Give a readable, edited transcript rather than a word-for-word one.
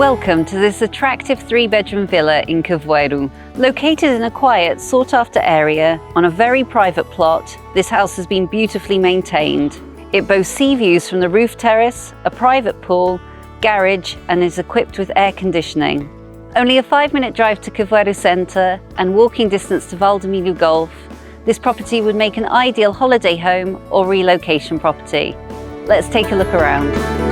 Welcome to this attractive 3-bedroom villa in Carvoeiro. Located in a quiet, sought-after area on a very private plot, this house has been beautifully maintained. It boasts sea views from the roof terrace, a private pool, garage, and is equipped with air conditioning. Only a 5-minute drive to Carvoeiro Centre and walking distance to Vale de Milho Golf, this property would make an ideal holiday home or relocation property. Let's take a look around.